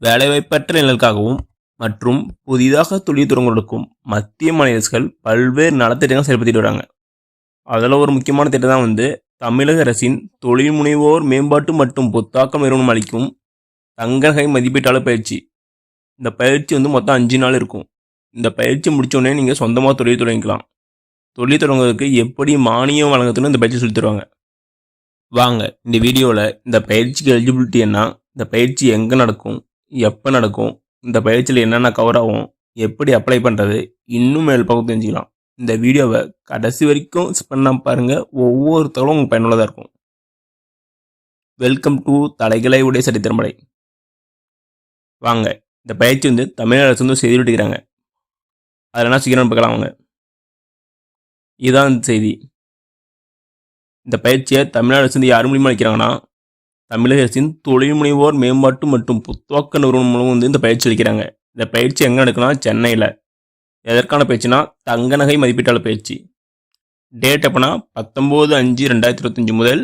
வேலைவாய்ப்பற்ற நிலைகளுக்காகவும் மற்றும் புதிதாக தொழில் தொடங்குவதற்கும் மத்திய மாநில அரசுகள் பல்வேறு நலத்திட்டங்கள் செயல்படுத்திட்டு வராங்க. அதில் ஒரு முக்கியமான திட்டம் தான் தமிழக அரசின் தொழில் முனைவோர் மேம்பாட்டு மற்றும் புத்தாக்கம் நிறுவனம் அளிக்கும் தங்கநகை மதிப்பீட்டாளர் பயிற்சி. இந்த பயிற்சி மொத்தம் 5 நாள் இருக்கும். இந்த பயிற்சி முடித்தோடனே நீங்கள் சொந்தமாக தொழில் தொடங்கிக்கலாம். தொழில் தொடங்குவதற்கு எப்படி மானியம் வழங்குறதுன்னு இந்த பயிற்சி சொல்லி தருவாங்க. வாங்க இந்த வீடியோவில் இந்த பயிற்சிக்கு எலிஜிபிலிட்டி என்ன, இந்த பயிற்சி எங்கே நடக்கும், எப்போ நடக்கும், இந்த பயிற்சியில் என்னென்ன கவர் ஆகும், எப்படி அப்ளை பண்ணுறது, இன்னும் மேல் பக்கம் தெரிஞ்சுக்கலாம். இந்த வீடியோவை கடைசி வரைக்கும் பண்ண பாருங்கள். ஒவ்வொரு தகவலும் உங்களுக்கு பயனுள்ளதாக இருக்கும். வெல்கம் டு தலைகளை உடைய சரித்திரமலை. வாங்க இந்த பயிற்சி தமிழக அரசு செய்தி விட்டுக்கிறாங்க. அதில் என்ன சீக்கிரம் பார்க்கலாம். வாங்க, இதுதான் செய்தி. இந்த பயிற்சியை தமிழ்நாடு அரசு யார் மூலியமாக அளிக்கிறாங்கன்னா, தமிழக அரசின் தொழில் முனைவோர் மேம்பாட்டு மற்றும் புத்தாக்க நிறுவனம் மூலம் இந்த பயிற்சி அளிக்கிறாங்க. இந்த பயிற்சி எங்கே நடக்குன்னா சென்னையில். எதற்கான பயிற்சினா தங்கநகை மதிப்பீட்டாளர் பயிற்சி. டேட் எப்போனா 19/5/2025 முதல்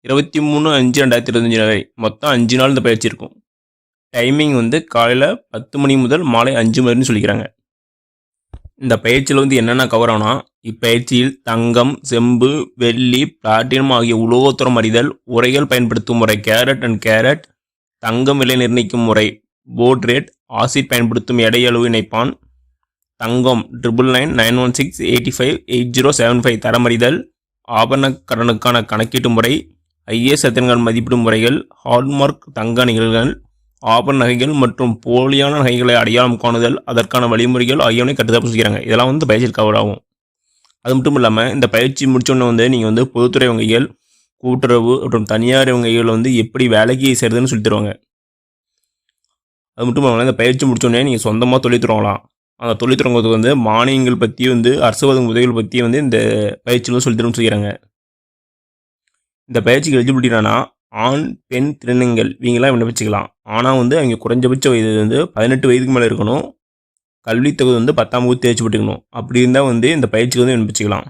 23/5/2025 வரை மொத்தம் 5 நாள் இந்த பயிற்சி இருக்கும். டைமிங் காலையில் 10 மணி முதல் மாலை 5 மணின்னு சொல்லிக்கிறாங்க. இந்த பயிற்சியில் என்னென்ன கவர் ஆகும்னா, இப்பயிற்சியில் தங்கம், செம்பு, வெள்ளி, பிளாட்டினம் ஆகிய உலோகத்துரம் அறிதல், உரைகள் பயன்படுத்தும் முறை கேரட் அண்ட் கேரட், தங்கம் விலை நிர்ணயிக்கும் முறை போர்ட் ரேட், ஆசிட் பயன்படுத்தும் எடையளவு இணைப்பான், தங்கம் 999916858075 தரமறிதல், ஆபரண கடனுக்கான கணக்கீட்டு முறை, ஐஏஎஸ் சத்திரங்கள் மதிப்பிடும் முறைகள், ஹால்மார்க் தங்க நிகழ்வுகள், ஆபரண நகைகள் மற்றும் போலியான நகைகளை அடையாளம் காணுதல், அதற்கான வழிமுறைகள் ஆகியவனை கட்டுத்தாப்பு செய்கிறாங்க. இதெல்லாம் பயிற்சியில் கவர் ஆகும். அது மட்டும் இல்லாமல் இந்த பயிற்சி முடிச்சோடனே நீங்கள் பொதுத்துறை வங்கிகள், கூட்டுறவு மற்றும் தனியார் வங்கிகள் எப்படி வேலைக்கு செய்கிறதுன்னு சொல்லி தருவாங்க. அது மட்டும் இல்லாமல் இந்த பயிற்சி முடிச்சோடனே நீங்கள் சொந்தமாக தொழில் தொடங்கலாம். அந்த தொழில் தொடங்குவதுக்கு மானியங்கள் பற்றி அரசு உதவிகள் பற்றி இந்த பயிற்சியில் சொல்லி தரும்னு சொல்லிக்கிறாங்க. இந்த பயிற்சிக்கு எலிஜிபிலிட்டினா ஆண், பெண், திருநங்கைகள் இவங்கெல்லாம் விண்ணப்பிச்சுக்கலாம். ஆனால் அவங்க குறைஞ்சபட்ச வயது 18 வயதுக்கு மேலே இருக்கணும். கல்வி தகுதி 10ஆம் வகுப்பு தேர்ச்சி பெற்றுக்கணும். அப்படி இருந்தால் இந்த பயிற்சிக்கு விண்ணப்பிச்சுக்கலாம்.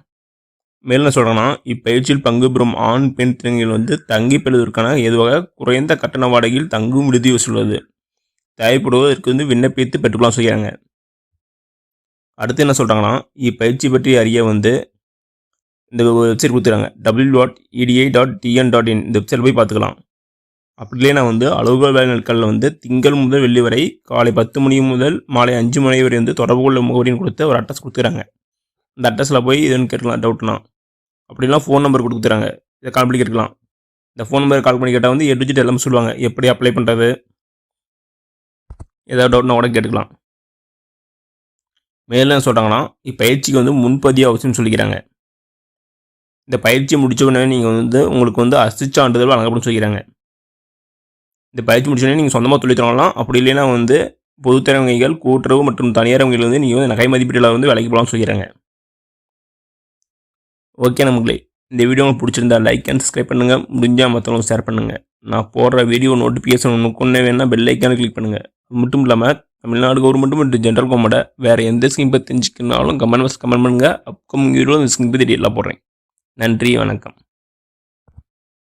மேலும் என்ன சொல்கிறேன்னா, இப்பயிற்சியில் பங்கு பெறும் ஆண், பெண், திருநங்கைகள் தங்கி பெறுவதற்கான ஏதுவாக குறைந்த கட்டண வாடகையில் தங்கும் விடுதி வசூலுவது தேவைப்படுவதற்கு விண்ணப்பித்து பெற்றுக்கலாம் சொல்கிறாங்க. அடுத்து என்ன சொல்கிறாங்கன்னா, இப்பயிற்சி பற்றி அறிய இந்த வெப்சைட் கொடுத்துறாங்க. www.edi.tn.in இந்த வெப்சைட் போய் பார்த்துக்கலாம். அப்படி இல்லைனா அலுவலக வேலை நாட்களில் திங்கள் முதல் வெள்ளி வரை காலை 10 மணி முதல் மாலை 5 மணி வரை தொடர்பு கொள்ள முகவரின்னு கொடுத்து ஒரு அட்ரஸ் கொடுத்துறாங்க. இந்த அட்ரஸில் போய் இதுன்னு கேட்கலாம் டவுட்னா. அப்படிலாம் ஃபோன் நம்பர் கொடுத்துறாங்க. இதை கால் பண்ணி கேட்கலாம். இந்த ஃபோன் நம்பர் கால் பண்ணி கேட்டால் A to Z எல்லாமே சொல்லுவாங்க. எப்படி அப்ளை பண்ணுறது, ஏதாவது டவுட்னா கூட கேட்டுக்கலாம். மேலும் என்ன சொல்கிறாங்கன்னா, இப்பயிற்சிக்கு முன்பதிவு அவசியம் சொல்லிக்கிறாங்க. இந்த பயிற்சி முடிச்ச உடனே நீங்கள் உங்களுக்கு அரசு சான்றிதழ் வழங்கப்படும் சொல்லிக்கிறாங்க. இந்த பயிற்சி முடிச்சோடனே நீங்கள் சொந்தமாக தொழில் தொடங்கலாம். அப்படி இல்லைன்னா பொதுத்துறை வங்கிகள், கூட்டுறவு மற்றும் தனியார் வங்கிகள் நீங்கள் நகை மதிப்பீட்டில் வேலைக்கு போகலாம்னு சொல்லிக்கிறாங்க. ஓகே நம்மளே, இந்த வீடியோ உங்களுக்கு பிடிச்சிருந்தா லைக் அண்ட் சப்ஸ்கிரைப் பண்ணுங்கள். முடிஞ்சால் மற்றவங்களுக்கு ஷேர் பண்ணுங்கள். நான் போடுற வீடியோ நோட்டிஃபிகேஷன் ஒன்று வேணால் பெல் ஐக்கானை கிளிக் பண்ணுங்கள். அது மட்டும் இல்லாமல் தமிழ்நாடு கவர்மெண்ட் மற்றும் ஜென்ரல் கவர்மெண்ட்டை வேறு எந்த ஸ்கீம் பற்றி தெரிஞ்சுக்கனாலும் கமெண்ட் பண்ணுங்கள். அப்கமிங் வீடியோ இந்த ஸ்கீம் பற்றி டீட்டெயிலாக போடுறேன். நன்றி, வணக்கம்.